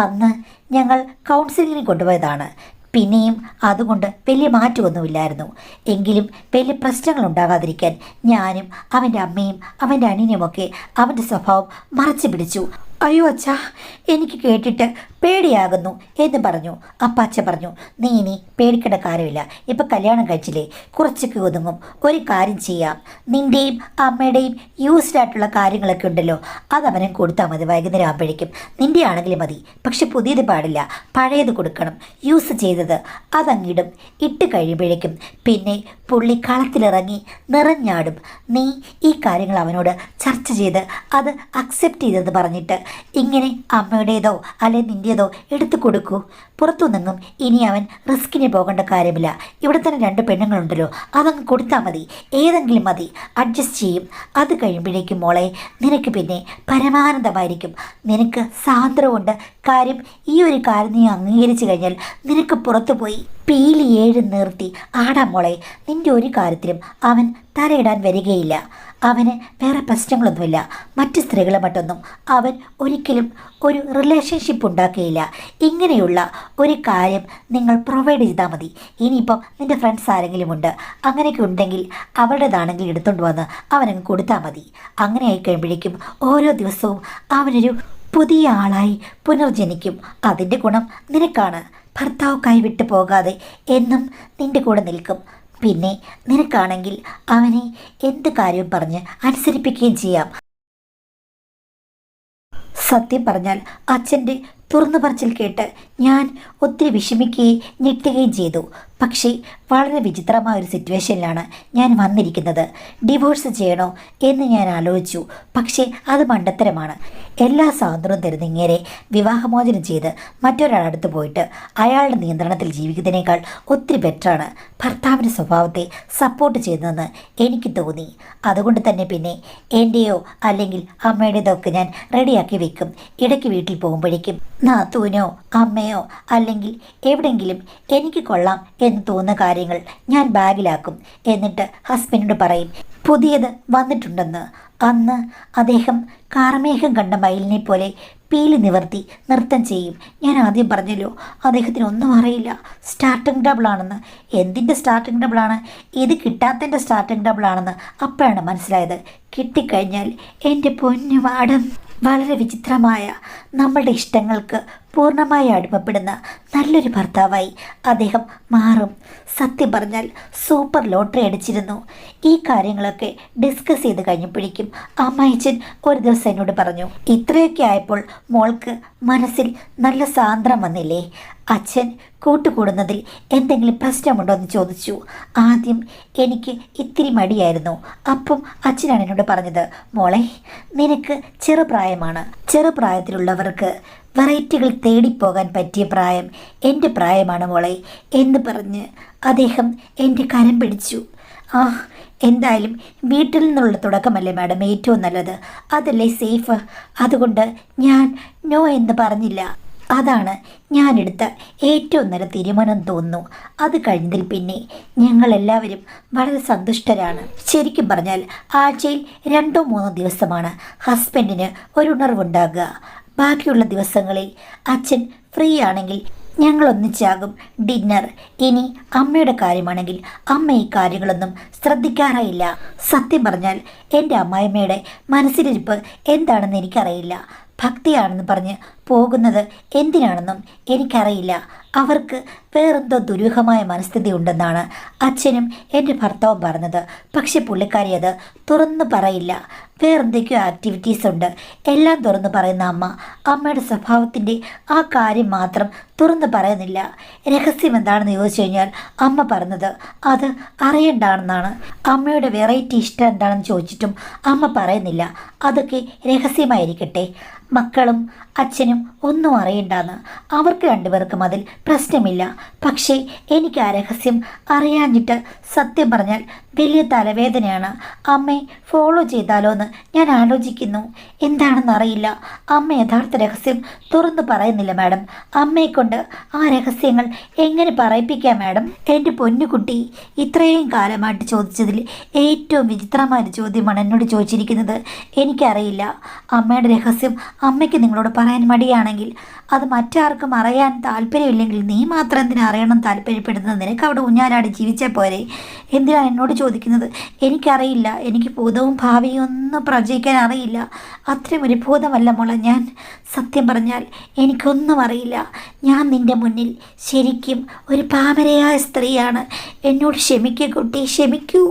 അന്ന് ഞങ്ങൾ കൗൺസിലിങ്ങിന് കൊണ്ടുപോയതാണ്. പിന്നെയും അതുകൊണ്ട് വലിയ മാറ്റമൊന്നുമില്ലായിരുന്നു. എങ്കിലും വലിയ പ്രശ്നങ്ങൾ ഉണ്ടാകാതിരിക്കാൻ ഞാനും അവൻ്റെ അമ്മയും അവൻ്റെ അനിയനുമൊക്കെ അവൻ്റെ സ്വഭാവം മറച്ചു പിടിച്ചു. അയ്യോ അച്ഛാ, എനിക്ക് കേട്ടിട്ട് പേടിയാകുന്നു എന്ന് പറഞ്ഞു. അപ്പം അച്ഛൻ പറഞ്ഞു, നീ ഇനി പേടിക്കേണ്ട കാര്യമില്ല. ഇപ്പം കല്യാണം കഴിച്ചില്ലേ, കുറച്ചൊക്കെ ഒതുങ്ങും. ഒരു കാര്യം ചെയ്യാം, നിൻ്റെയും അമ്മയുടെയും യൂസ്ഡ് ആയിട്ടുള്ള കാര്യങ്ങളൊക്കെ ഉണ്ടല്ലോ, അതവനും കൊടുത്താൽ മതി. വൈകുന്നേരം ആകുമ്പോഴേക്കും നിൻ്റെ ആണെങ്കിലും മതി. പക്ഷെ പുതിയത് പാടില്ല, പഴയത് കൊടുക്കണം. യൂസ് ചെയ്തത് അതങ്ങിടും. ഇട്ട് കഴിയുമ്പോഴേക്കും പിന്നെ പുള്ളി കളത്തിലിറങ്ങി നിറഞ്ഞാടും. നീ ഈ കാര്യങ്ങൾ അവനോട് ചർച്ച ചെയ്ത് അത് അക്സെപ്റ്റ് ചെയ്തെന്ന് പറഞ്ഞിട്ട് ഇങ്ങനെ അമ്മയുടേതോ അല്ലെ നിൻ്റേതോ എടുത്തു കൊടുക്കൂ. പുറത്തുനിന്നും ഇനി അവൻ റിസ്കിന് പോകേണ്ട കാര്യമില്ല. ഇവിടെ തന്നെ 2 പെണ്ണുങ്ങളുണ്ടല്ലോ, അതങ്ങ് കൊടുത്താൽ മതി. ഏതെങ്കിലും മതി, അഡ്ജസ്റ്റ് ചെയ്യും. അത് കഴിയുമ്പോഴേക്കും മോളെ, നിനക്ക് പിന്നെ പരമാനന്ദമായിരിക്കും. നിനക്ക് സ്വാതന്ത്ര്യമുണ്ട്. കാര്യം ഈ ഒരു കാര്യം നീ അംഗീകരിച്ചു കഴിഞ്ഞാൽ നിനക്ക് പുറത്തു പോയി പീലി 7 നിർത്തി ആടാം മോളെ. നിൻ്റെ ഒരു കാര്യത്തിലും അവൻ തലയിടാൻ വരികയില്ല. അവന് വേറെ പ്രശ്നങ്ങളൊന്നുമില്ല. മറ്റ് സ്ത്രീകളെ മറ്റൊന്നും അവൻ ഒരിക്കലും ഒരു റിലേഷൻഷിപ്പ് ഉണ്ടാക്കുകയില്ല. ഇങ്ങനെയുള്ള ഒരു കാര്യം നിങ്ങൾ പ്രൊവൈഡ് ചെയ്താൽ മതി. ഇനിയിപ്പം നിൻ്റെ ഫ്രണ്ട്സ് ആരെങ്കിലും ഉണ്ട്, അങ്ങനെയൊക്കെ ഉണ്ടെങ്കിൽ അവരുടേതാണെങ്കിൽ എടുത്തുകൊണ്ട് വന്ന് അവനങ്ങ് കൊടുത്താൽ മതി. അങ്ങനെ ആയിക്കഴിയുമ്പോഴേക്കും ഓരോ ദിവസവും അവനൊരു പുതിയ ആളായി പുനർജനിക്കും. അതിൻ്റെ ഗുണം നിനക്കാണ്. ഭർത്താവ് കൈവിട്ട് പോകാതെ എന്നും നിൻ്റെ കൂടെ നിൽക്കും. പിന്നെ നിനക്കാണെങ്കിൽ അവനെ എന്ത് കാര്യവും പറഞ്ഞ് അനുസരിപ്പിക്കുകയും ചെയ്യാം. സത്യം പറഞ്ഞാൽ അച്ഛൻ്റെ തുറന്നു പറച്ചിൽ കേട്ട് ഞാൻ ഒത്തിരി വിഷമിക്കുകയും ഞെട്ടുകയും ചെയ്തു. പക്ഷേ വളരെ വിചിത്രമായ ഒരു സിറ്റുവേഷനിലാണ് ഞാൻ വന്നിരിക്കുന്നത്. ഡിവോഴ്സ് ചെയ്യണോ എന്ന് ഞാൻ ആലോചിച്ചു. പക്ഷേ അത് മണ്ടത്തരമാണ്. എല്ലാ സ്വാതന്ത്ര്യവും തരുന്ന ഇങ്ങനെ വിവാഹമോചനം ചെയ്ത് മറ്റൊരാളടുത്ത് പോയിട്ട് അയാളുടെ നിയന്ത്രണത്തിൽ ജീവിക്കുന്നതിനേക്കാൾ ഒത്തിരി ബെറ്ററാണ് ഭർത്താവിൻ്റെ സ്വഭാവത്തെ സപ്പോർട്ട് ചെയ്യുന്നതെന്ന് എനിക്ക് തോന്നി. അതുകൊണ്ട് തന്നെ പിന്നെ എൻ്റെയോ അല്ലെങ്കിൽ അമ്മയുടേതോ ഒക്കെ ഞാൻ റെഡിയാക്കി വെക്കും. ഇടയ്ക്ക് വീട്ടിൽ പോകുമ്പോഴേക്കും നാത്തൂനോ അമ്മയോ അല്ലെങ്കിൽ എവിടെയെങ്കിലും എനിക്ക് കൊള്ളാം എന്ന് തോന്നുന്ന കാര്യങ്ങൾ ഞാൻ ബാഗിലാക്കും. എന്നിട്ട് ഹസ്ബൻഡിനോട് പറയും പുതിയത് വന്നിട്ടുണ്ടെന്ന്. അന്ന് അദ്ദേഹം കാർമേഘം കണ്ട മയിലിനെ പോലെ പീലി നിവർത്തി നൃത്തം ചെയ്യും. ഞാൻ ആദ്യം പറഞ്ഞല്ലോ അദ്ദേഹത്തിന് ഒന്നും അറിയില്ല, സ്റ്റാർട്ടിംഗ് ഡബിളാണെന്ന്. എന്തിൻ്റെ സ്റ്റാർട്ടിംഗ് ഡബിളാണ്? ഇത് കിട്ടാത്തതിൻ്റെ സ്റ്റാർട്ടിംഗ് ഡബിളാണെന്ന് അപ്പോഴാണ് മനസ്സിലായത്. കിട്ടിക്കഴിഞ്ഞാൽ എൻ്റെ പൊന്നു മാഡം, വളരെ വിചിത്രമായ നമ്മളുടെ ഇഷ്ടങ്ങൾക്ക് പൂർണ്ണമായി അടിമപ്പെടുന്ന നല്ലൊരു ഭർത്താവായി അദ്ദേഹം മാറും. സത്യം പറഞ്ഞാൽ സൂപ്പർ ലോട്ടറി അടിച്ചിരുന്നു. ഈ കാര്യങ്ങളൊക്കെ ഡിസ്കസ് ചെയ്ത് കഴിഞ്ഞപ്പോഴേക്കും അമ്മായിച്ചൻ ഒരു ദിവസം എന്നോട് പറഞ്ഞു, ഇത്രയൊക്കെ ആയപ്പോൾ മോൾക്ക് മനസ്സിൽ നല്ല സാന്ദ്രം വന്നില്ലേ? അച്ഛൻ കൂട്ടുകൂടുന്നതിൽ എന്തെങ്കിലും പ്രശ്നമുണ്ടോ എന്ന് ചോദിച്ചു. ആദ്യം എനിക്ക് ഇത്തിരി മടിയായിരുന്നു. അപ്പം അച്ഛനാണ് എന്നോട് പറഞ്ഞത്, മോളെ നിനക്ക് ചെറുപ്രായമാണ്. ചെറുപ്രായത്തിലുള്ളവർക്ക് വെറൈറ്റികൾ തേടിപ്പോകാൻ പറ്റിയ പ്രായം എൻ്റെ പ്രായമാണ് മോളെ എന്ന് പറഞ്ഞ് അദ്ദേഹം എൻ്റെ കരം പിടിച്ചു. എന്തായാലും വീട്ടിൽ നിന്നുള്ള തുടക്കമല്ലേ മാഡം ഏറ്റവും നല്ലത്, അതല്ലേ സേഫ്. അതുകൊണ്ട് ഞാൻ നോ എന്ന് പറഞ്ഞില്ല. അതാണ് ഞാനെടുത്ത ഏറ്റവും നല്ല തീരുമാനം തോന്നുന്നു. അത് കഴിഞ്ഞതിൽ പിന്നെ ഞങ്ങളെല്ലാവരും വളരെ സന്തുഷ്ടരാണ്. ശരിക്കും പറഞ്ഞാൽ ആഴ്ചയിൽ 2-3 ദിവസമാണ് ഹസ്ബൻഡിന് ഒരു ഉണർവുണ്ടാകുക. ബാക്കിയുള്ള ദിവസങ്ങളിൽ അച്ഛൻ ഫ്രീ ആണെങ്കിൽ ഞങ്ങൾ ഒന്നിച്ചാകും ഡിന്നർ. ഇനി അമ്മയുടെ കാര്യമാണെങ്കിൽ അമ്മ ഈ കാര്യങ്ങളൊന്നും ശ്രദ്ധിക്കാറേയില്ല. സത്യം പറഞ്ഞാൽ എൻ്റെ അമ്മായിമ്മയുടെ മനസ്സിലിരിപ്പ് എന്താണെന്ന് എനിക്കറിയില്ല. ഭക്തിയാണെന്ന് പറഞ്ഞ് പോകുന്നത് എന്തിനാണെന്നും എനിക്കറിയില്ല. അവർക്ക് വേറെന്തോ ദുരൂഹമായ മനസ്ഥിതി ഉണ്ടെന്നാണ് അച്ഛനും എൻ്റെ ഭർത്താവും പറഞ്ഞത്. പക്ഷെ പുള്ളിക്കാരി അത് തുറന്നു പറയില്ല. വേറെന്തൊക്കെയോ ആക്ടിവിറ്റീസ് ഉണ്ട്. എല്ലാം തുറന്നു പറയുന്ന അമ്മയുടെ സ്വഭാവത്തിൻ്റെ ആ കാര്യം മാത്രം തുറന്നു പറയുന്നില്ല. രഹസ്യം എന്താണെന്ന് ചോദിച്ചു കഴിഞ്ഞാൽ അമ്മ പറഞ്ഞത് അത് അറിയണ്ടാണെന്നാണ്. അമ്മയുടെ വെറൈറ്റി ഇഷ്ടം എന്താണെന്ന് ചോദിച്ചിട്ടും അമ്മ പറയുന്നില്ല. അതൊക്കെ രഹസ്യമായിരിക്കട്ടെ, മക്കളും അച്ഛനും ഒന്നും അറിയണ്ടെന്ന്. അവർക്ക് രണ്ടുപേർക്കും അതിൽ പ്രശ്നമില്ല. പക്ഷേ എനിക്ക് ആ രഹസ്യം അറിയാഞ്ഞിട്ട് സത്യം പറഞ്ഞാൽ വലിയ തലവേദനയാണ്. അമ്മയെ ഫോളോ ചെയ്താലോ എന്ന് ഞാൻ ആലോചിക്കുന്നു. എന്താണെന്നറിയില്ല. അമ്മ യഥാർത്ഥ രഹസ്യം തുറന്നു പറയുന്നില്ല മാഡം. അമ്മയെക്കൊണ്ട് ആ രഹസ്യങ്ങൾ എങ്ങനെ പറയിപ്പിക്കാം മാഡം? എൻ്റെ പൊന്നുകുട്ടി ഇത്രയും കാലമായിട്ട് ചോദിച്ചതിൽ ഏറ്റവും വിചിത്രമായൊരു ചോദ്യമാണ് എന്നോട് ചോദിച്ചിരിക്കുന്നത്. എനിക്കറിയില്ല. അമ്മയുടെ രഹസ്യം അമ്മയ്ക്ക് നിങ്ങളോട് പറയാൻ മടിയാണെങ്കിൽ, അത് മറ്റാർക്കും അറിയാൻ താല്പര്യമില്ലെങ്കിൽ നീ മാത്രം എന്തിനാ അറിയണം താല്പര്യപ്പെടുന്നത്? നിനക്ക് അവിടെ ഊഞ്ഞാലാടി ജീവിച്ചാൽ പോരെ? എന്തിനാണ് എന്നോട് ചോദിക്കുന്നത്? എനിക്കറിയില്ല. എനിക്ക് ഭൂതവും ഭാവിയും ഒന്നും പ്രവചിക്കാൻ അറിയില്ല. അത്രയും ഒരു ഭൂതമല്ല മോളെ ഞാൻ. സത്യം പറഞ്ഞാൽ എനിക്കൊന്നും അറിയില്ല. ഞാൻ നിൻ്റെ മുന്നിൽ ശരിക്കും ഒരു പാമരയായ സ്ത്രീയാണ്. എന്നോട് ക്ഷമിക്കൂ കുട്ടി, ക്ഷമിക്കൂ.